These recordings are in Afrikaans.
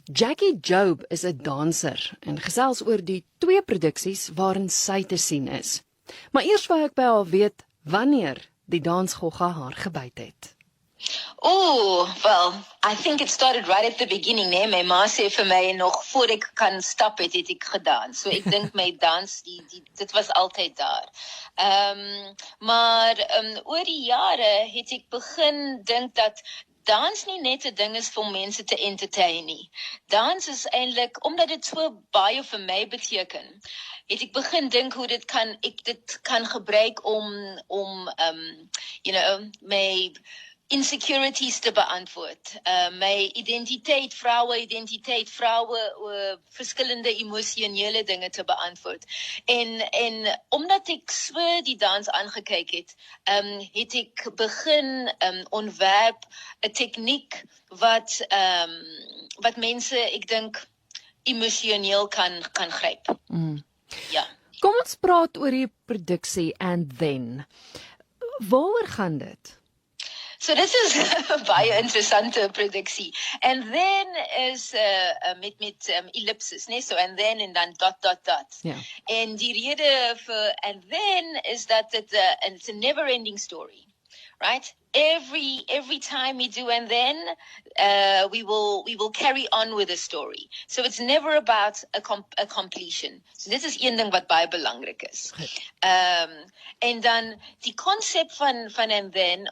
Webb-Joubert is 'n danser en gesels oor die 2 produksies waarin sy te sien is. Maar eers wou ek by haar weet wanneer die dansgogga haar gebyt het. Oh, well, I think it started right at the beginning, né? My ma sê vir my nog voor ek kan stap het ek gedans. So ek dink my dans, dit was altyd daar. Maar oor die jare het ek begin dink dat dans nie net 'n ding is vir mense te entertain nie. Dans is eintlik, omdat dit so baie vir my beteken, het ek begin dink hoe ek dit kan gebruik om my insecurities te beantwoord. My vroue verskillende emosionele dinge te beantwoord. En omdat ek so die dans aangekyk het, het ek begin ontwerp 'n tegniek wat mense, ek dink, emosioneel kan gryp. Ja. Kom ons praat oor die produksie And Then. Waaroor gaan dit? So this is 'n baie interessante produksie. And then is met ellipses, né? So and then en dan dot. Ja. En die rede vir and then is that it's a never-ending story, right? Every time we do and then we will carry on with the story. So it's never about a completion. So dit is een ding wat baie belangrik is. En dan die konsep van and then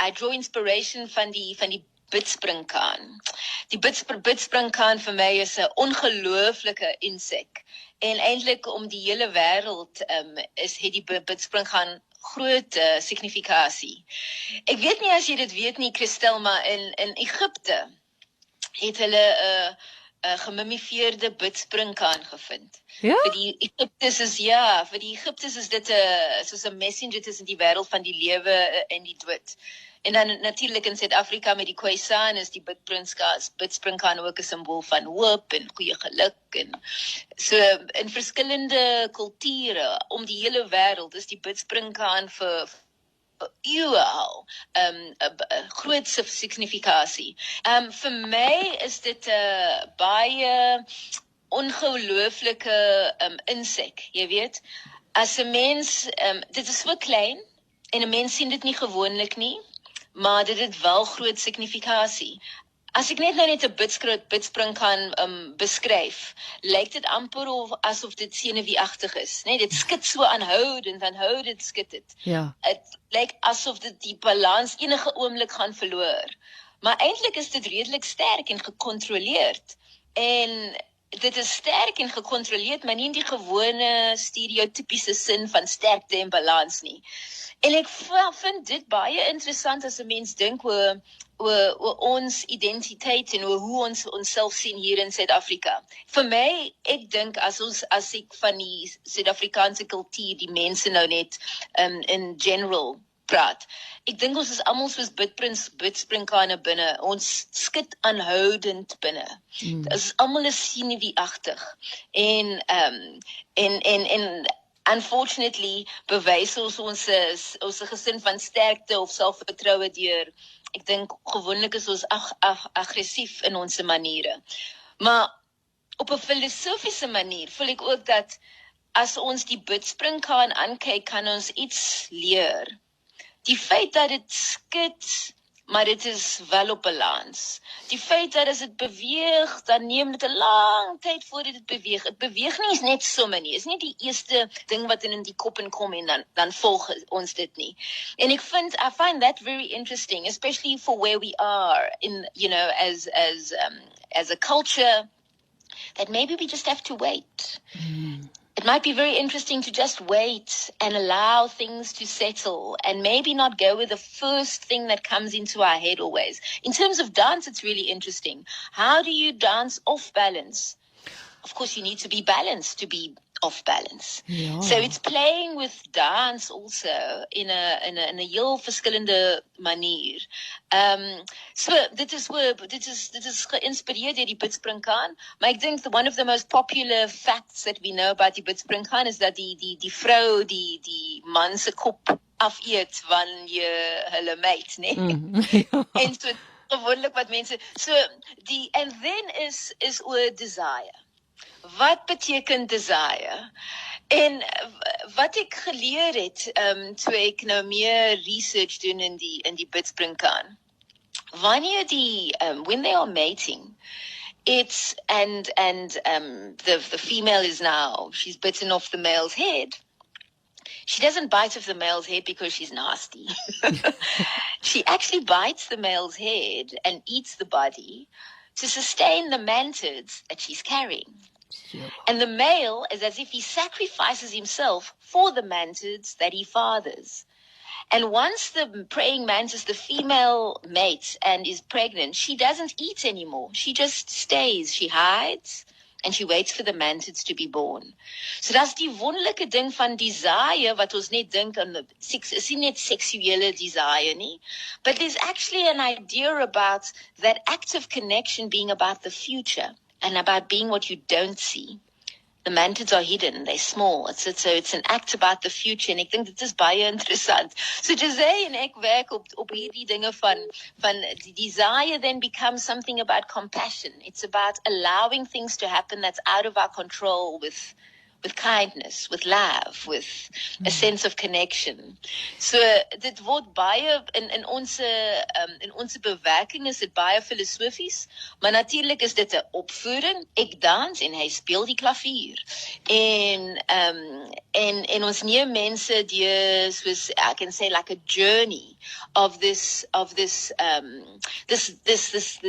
I draw inspiration van die bidspringkaan. Die bidspringkaan vir my is 'n ongelooflike insek. En eintlik om die hele wêreld het die bidspringkaan groot signifikasie. Ek weet nie as jy dit weet nie, Christelle, maar in Egipte het hulle 'n gemummifiseerde bidspringkaan gevind. Ja? Vir die Egiptes is dit soos 'n messenger tussen die wêreld van die lewe en die dood. En dan natuurlik in Suid-Afrika met die khoisan is die bidspringkaan ook 'n simbool van hoop en goeie geluk. En so in verskillende kulture om die hele wêreld is die bidspringkaan vir eeue al 'n groot signifikasie. Vir my is dit 'n baie ongelooflike insek, jy weet. As 'n mens, dit is so klein en 'n mens sien dit nie gewoonlik nie, maar dit het wel groot signifikasie. As ek net 'n bidspringkaan beskryf, lyk dit amper asof dit senuweeagtig is, né? Dit skud so aanhoudend skud dit. Ja. Dit lyk asof dit die balans enige oomblik gaan verloor. Maar eintlik is dit redelik sterk en gekontroleerd. En dit is sterk en gekontroleerd, maar nie in die gewone stereotypiese sin van sterkte en balans nie. En ek vind dit baie interessant as 'n mens dink oor ons identiteit en oor hoe ons onsself sien hier in Suid-Afrika. Vir my, ek dink as ek van die Suid-Afrikaanse kultuur, die mense nou net in general praat. Ek dink ons is almal soos bidspringkane binne. Ons skud aanhoudend binne. Dit is almal senuweeagtig. En unfortunately bewys ons gesin van sterkte of selfvertroue deur, ek dink gewoonlik is ons aggressief in ons maniere. Maar op 'n filosofiese manier voel ek ook dat as ons die bidspringkaan aankyk, kan ons iets leer. Die feit dat dit skud, maar dit is wel op balans. Die feit dat as dit beweeg, dan neem dit 'n lang tyd voordat dit beweeg. Dit beweeg nie net sommer nie. Is nie die eerste ding wat in die kop inkom en dan volg ons dit nie. En I find that very interesting, especially for where we are in, as a culture, that maybe we just have to wait. It might be very interesting to just wait and allow things to settle and maybe not go with the first thing that comes into our head always. In terms of dance, it's really interesting. How do you dance off balance? Of course, you need to be balanced to be off balance. Ja. So it's playing with dance also in a heel verskillende manier. So dit is geïnspireerd deur die bidspringkaan, maar ek dink one of the most popular facts that we know about die bidspringkaan is dat die vrou die man se kop afeet wanneer jy hulle meet, né? Ja. En so gewoonlik wat mense and then is oor desire. Wat beteken desire? En wat ek geleer het, toe ek nou meer research doen in die bidspringkaan. Wanneer when they are mating, it's the female is now, she's bitten off the male's head. She doesn't bite off the male's head because she's nasty. She actually bites the male's head and eats the body to sustain the mantids that she's carrying. Yep. And the male is as if he sacrifices himself for the mantids that he fathers. And once the praying mantis, the female mates and is pregnant, she doesn't eat anymore. She just stays. She hides and she waits for the mantids to be born. So that's die wonderlike ding van desire, wat ons net dink aan is nie net seksuele desire nie, but there's actually an idea about that active connection being about the future and about being what you don't see. The mantids are hidden, they're small. So it's an act about the future, en ek dink dit is baie interessant. So José en ek werk op hierdie dinge van die desire then becomes something about compassion. It's about allowing things to happen that's out of our control with kindness, with love, with a sense of connection. So dit word baie in ons bewerking is dit baie filosofies, maar natuurlik is dit 'n opvoering. Ek dans en hy speel die klavier. En ons neem mense deur soos I can say like a journey of this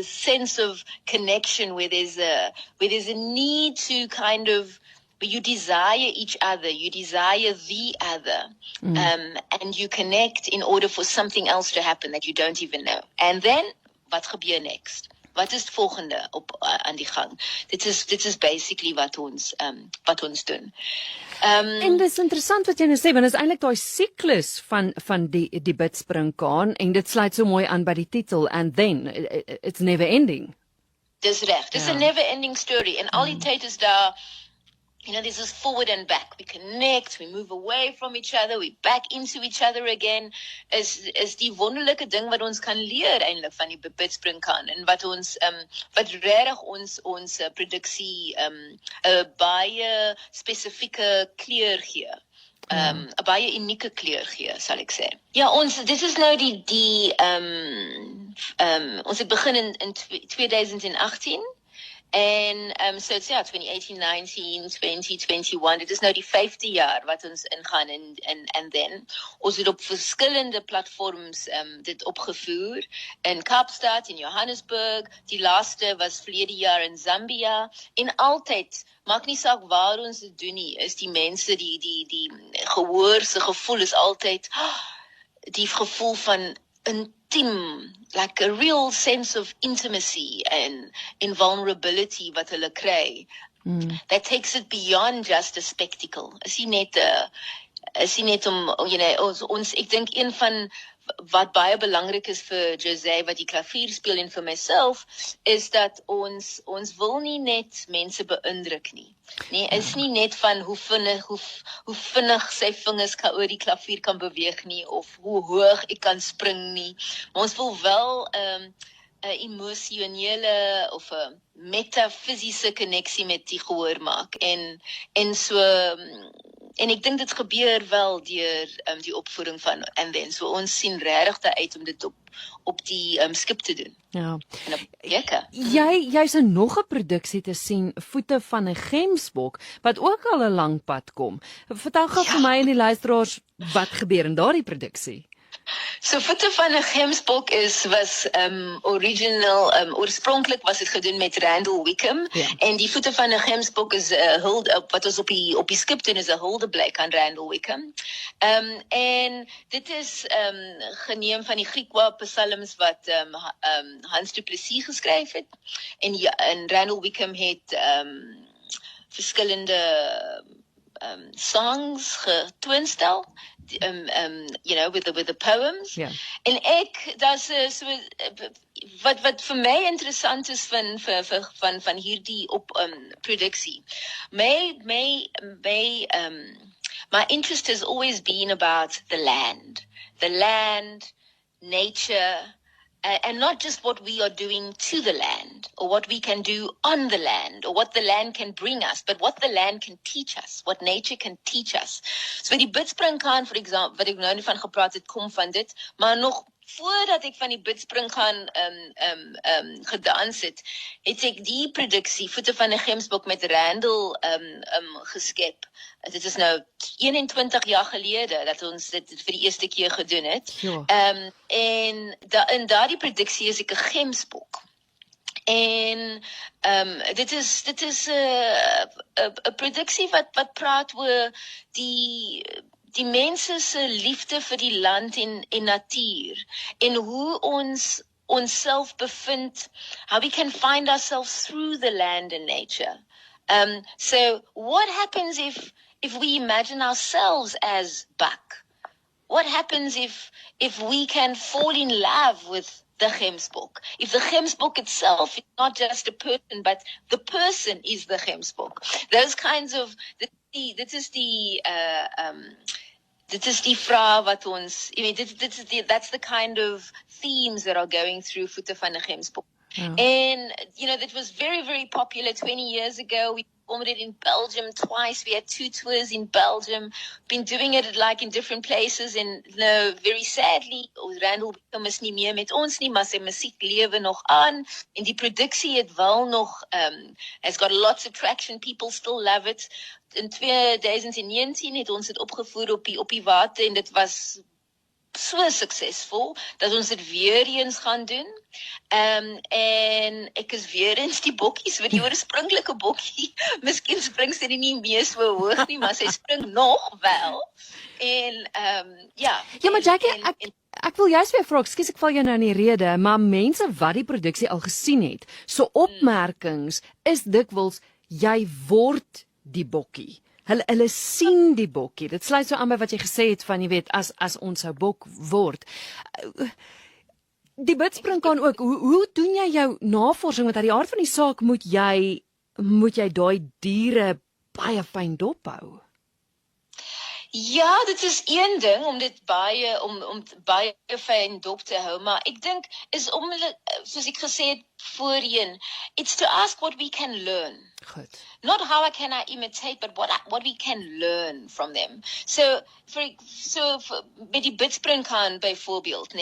sense of connection where there's a need to kind of you desire each other, you desire the other, and you connect in order for something else to happen that you don't even know. And then, wat gebeur next? Wat is het volgende aan die gang? Dit is basically wat ons doen. En dis interessant wat jy nou sê, want dit is eintlik daai siklus van die bidspringkaan, en dit sluit so mooi aan by die titel, and then, it's never ending. Dis reg, dis 'n never ending story, en al die tyd is daar, there's this forward and back. We connect, we move away from each other, we back into each other again. Is die wonderlike ding wat ons kan leer eintlik van die bidspringkaan en wat regtig ons produksie 'n baie spesifieke kleur gee. 'n baie unieke kleur gee, sal ek sê. Ja, dit is nou ons het begin in 2018. En so it's 2018, 19, 20, 21. Dit is nou die 5de jaar wat ons ingaan en then ons het op verskillende platforms dit opgevoer in Kaapstad, in Johannesburg. Die laaste was verlede jaar in Zambia. En altyd, maak nie saak waar ons dit doen nie, is die mense die gehoor se gevoel is altyd die gevoel van intiem, like a real sense of intimacy and vulnerability wat hulle kry. That takes it beyond just a spectacle. Is nie net om, ek dink een van wat baie belangrik is vir José wat die klavier speel en vir myself, is dat ons wil nie net mense beïndruk nie. Nee, is nie net van hoe vinnig sy vingers oor die klavier kan beweeg nie, of hoe hoog ek kan spring nie. Maar ons wil wel 'n emosionele of 'n metafisiese koneksie met die gehoor maak. En ek dink dit gebeur wel deur die opvoering van and then. So ons sien regtig uit om dit op die skip te doen. Ja. Lekker. Jy's nog 'n produksie te sien, Voete van 'n Gemsbok, wat ook al 'n lang pad kom. Vertel gou vir my en die luisteraars wat gebeur in daardie produksie. So Voete van 'n Gemsbok was oorspronklik was dit gedoen met Randall Wickham, en die Voete van 'n Gemsbok is 'n hulde wat ons op die skip doen, is 'n huldeblyk aan Randall Wickham. En dit is geneem van die Griekwa psalms wat Hans Du Plessis geskryf het, en Randall Wickham het verskillende songs getoonstel, with the poems. Yeah. En ek, wat vir my interessant is van hierdie produksie. My interest has always been about the land, nature, and not just what we are doing to the land, or what we can do on the land, or what the land can bring us, but what the land can teach us, what nature can teach us. So die bidspringkaan, vir example, wat ek nou nie van gepraat het, kom van dit, maar nog voordat ek van die bidspringkaan gedans het ek die produksie, Voete van 'n Gemsbok met Randall geskep. Dit is nou 21 jaar gelede dat ons dit vir die eerste keer gedoen het. Ja. En in daardie produksie is ek 'n gemsbok. En dit is 'n produksie wat praat oor die mense se liefde vir die land en natuur, en hoe ons onsself bevind, how we can find ourselves through the land and nature. So what happens if we imagine ourselves as buck? What happens if we can fall in love with the gemsbok? If the gemsbok itself is not just a person, but the person is the gemsbok. Those kinds of, dit is die vraag wat ons, that's the kind of themes that are going through Voete van 'n Gemsbok. Ja. And, that was very, very popular 20 years ago. We performed it in Belgium twice. We had 2 tours in Belgium. Been doing it like in different places, and very sadly, Randall is nie meer met ons nie, maar sy musiek lewe nog aan. En die produksie het wel nog, has got lots of traction. People still love it. In 2019 het ons dit opgevoer op die Oppiwater, en dit was so suksesvol dat ons dit weer eens gaan doen. En ek is weer eens die bokkies, vir die oorsprinklike bokkie. Miskien spring sy nie meer so hoog nie, maar sy spring nog wel. En ja. Ja, maar Jacki, ek wil juist weer vra, ekskuus ek val jou nou in die rede, maar mense wat die produksie al gesien het, so opmerkings is dikwels, jy word die bokkie. Hulle sien die bokkie. Dit sluit so aan by wat jy gesê het van, jy weet, as ons sou bok word. Die bidspringkaan ook, hoe doen jy jou navorsing? Want uit die aard van die saak moet jy daai diere baie fyn dop hou. Ja, dit is een ding om dit om baie fyn dop te hou, maar ek dink is om hulle, soos ek gesê het voorheen, it's to ask what we can learn. Goed. Not how can I imitate, but what we can learn from them. So met die bidspringkaan byvoorbeeld,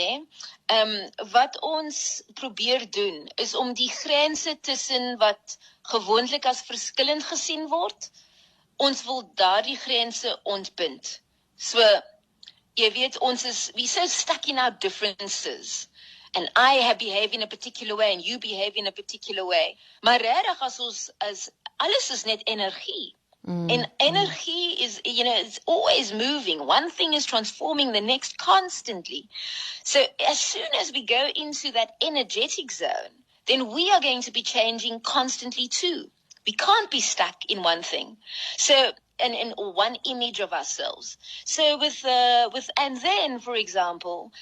wat ons probeer doen is om die grense tussen wat gewoonlik as verskillend gesien word, ons wil daardie grense ontbind. So, jy weet, we so stuck in our differences. And I behave in a particular way and you behave in a particular way. Maar regtig alles is net energie. And energie is, it's always moving. One thing is transforming the next constantly. So as soon as we go into that energetic zone, then we are going to be changing constantly too. We can't be stuck in one thing. So, and one image of ourselves. So and then, for example,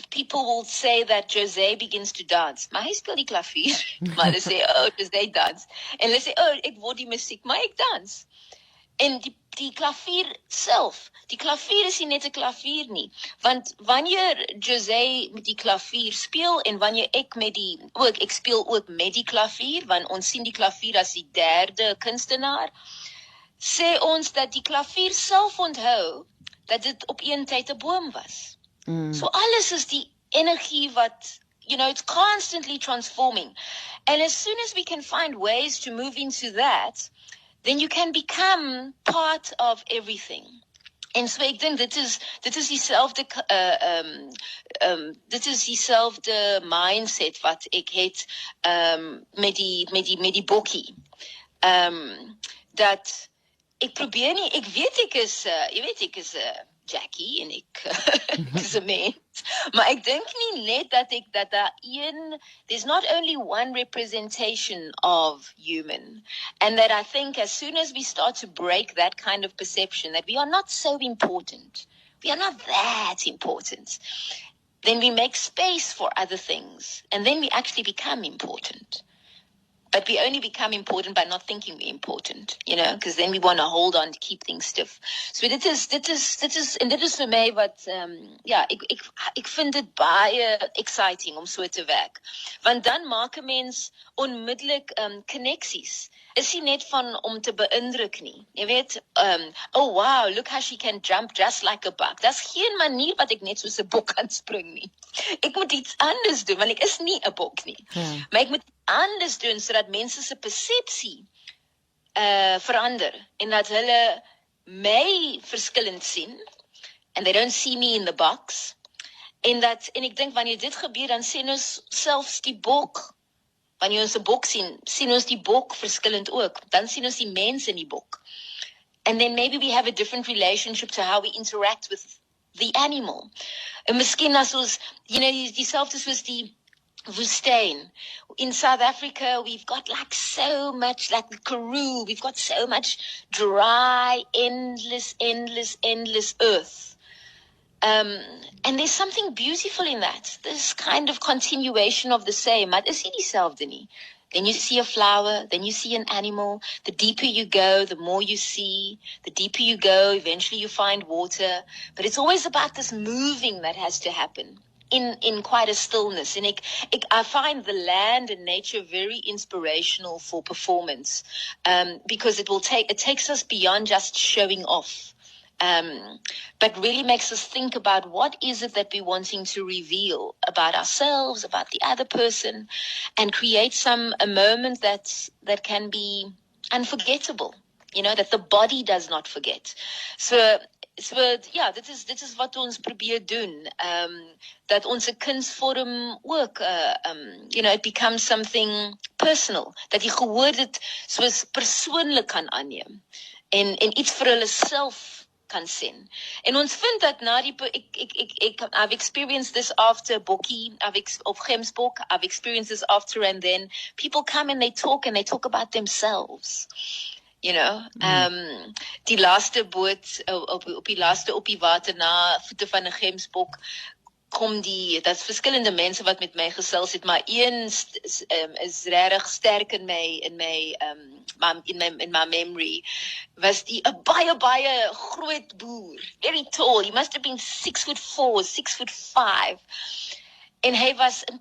people will say that José begins to dance. Maar hy speel die klavier. Maar hulle sê, oh, José dans. En hulle sê, oh, ek word die musiek, maar ek dans. En die klavier self, die klavier is nie net 'n klavier nie. Want wanneer José met die klavier speel, en wanneer ek speel ook met die klavier, want ons sien die klavier as die derde kunstenaar, sê ons dat die klavier self onthou, dat dit op een tyd 'n boom was. So alles is die energie wat, it's constantly transforming. And as soon as we can find ways to move into that, then you can become part of everything. En so ek dink dit is dieselfde mindset wat ek het met die bokkie. Dat ek probeer nie, ek weet ek is Jacki en ek is 'n mens. Maar ek dink nie net there's not only one representation of human. And that I think as soon as we start to break that kind of perception, that we are not so important, we are not that important, then we make space for other things. And then we actually become important. But we only become important by not thinking we're important, because then we want to hold on to keep things stiff. So dit is vir my wat, ek vind dit baie exciting om so te werk. Want dan maak 'n mens onmiddellik koneksies. Is nie net van om te beïndruk nie. Jy weet, oh wow, look how she can jump just like a buck. Dis geen manier wat ek net soos 'n bok kan spring nie. Ek moet iets anders doen, want ek is nie 'n bok nie. Maar ek moet anders doen, sodat mense se persepsie verander, en dat hulle my verskillend sien, and they don't see me in the box, en ek dink, wanneer dit gebeur, dan sien ons selfs die bok. Wanneer ons 'n bok sien ons die bok verskillend ook. Dan sien ons die mens in die bok. And then maybe we have a different relationship to how we interact with the animal. En miskien as ons, dieselfde soos die woestyn. In South Africa, we've got like so much, like the Karoo, we've got so much dry, endless earth. And there's something beautiful in that. This kind of continuation of the same. Maar is nie dieselfde nie. Then you see a flower, then you see an animal. The deeper you go, the more you see. The deeper you go, eventually you find water. But it's always about this moving that has to happen in quite a stillness. And I find the land and nature very inspirational for performance, because it takes us beyond just showing off. But really makes us think about what is it that we're wanting to reveal about ourselves, about the other person, and create a moment that can be unforgettable, that the body does not forget. So dit is wat ons probeer doen, dat ons 'n kunsvorm ook, it becomes something personal, dat die gehoor dit soos persoonlik kan aanneem, en iets vir hulle self kan sien. En ons vind dat na die, I've experienced this after Bokkie, of Gemsbok, I've experienced this after, and then people come and they talk about themselves. Die laaste boot, op die laaste Oppiwater na voete van 'n Gemsbok, dat's verskillende mense wat met my gesels het, maar een is regtig sterk in my memory, was die 'n baie groot boer, very tall, he must have been 6'4", 6'5", en hy was in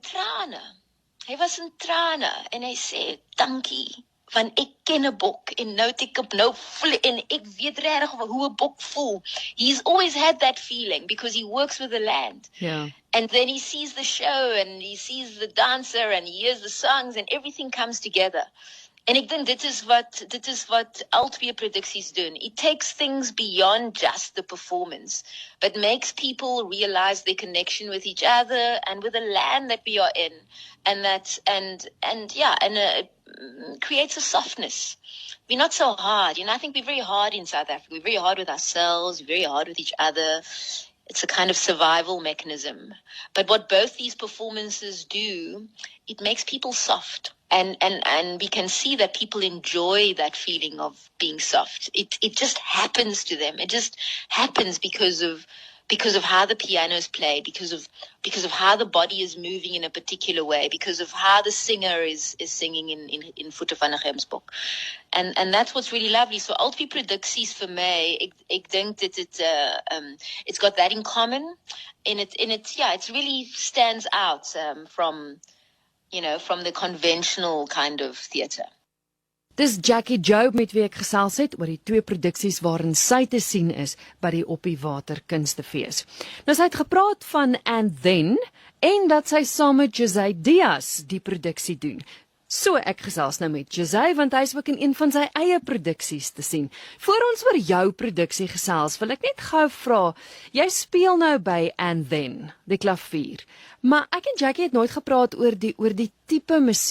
trane, en hy sê, dankie, want ek ken 'n bok, en nou voel, en ek weet regtig hoe 'n bok voel. He's always had that feeling, because he works with the land. Yeah. And then he sees the show, and he sees the dancer, and he hears the songs, and everything comes together. En ek dink dit is wat al twee produksies doen. It takes things beyond just the performance, but makes people realize their connection with each other and with the land that we are in, and creates a softness. We're not so hard. I think we're very hard in South Africa. We're very hard with ourselves. We're very hard with each other. It's a kind of survival mechanism. But what both these performances do, it makes people soft. And we can see that people enjoy that feeling of being soft. It just happens to them. It just happens because of how the piano is played, because of how the body is moving in a particular way, because of how the singer is singing in Voete van 'n Gemsbok. And that's what's really lovely. So al twee produksies vir my, ek dink dit it's got that in common, and it really stands out from the conventional kind of theater. Dis Webb-Joubert met wie ek gesels het oor die twee produksies waarin sy te sien is by die Oppiwater Kunstefees. Nou sy het gepraat van And Then, en dat sy saam met Jacki die produksie doen. So ek gesels nou met Jacki, want hy is ook in een van sy eie produksies te sien. Voor ons oor jou produksie gesels, wil ek net gou vra, jy speel nou by And Then, die klavier, maar ek en Jacki het nooit gepraat oor die tipe musiek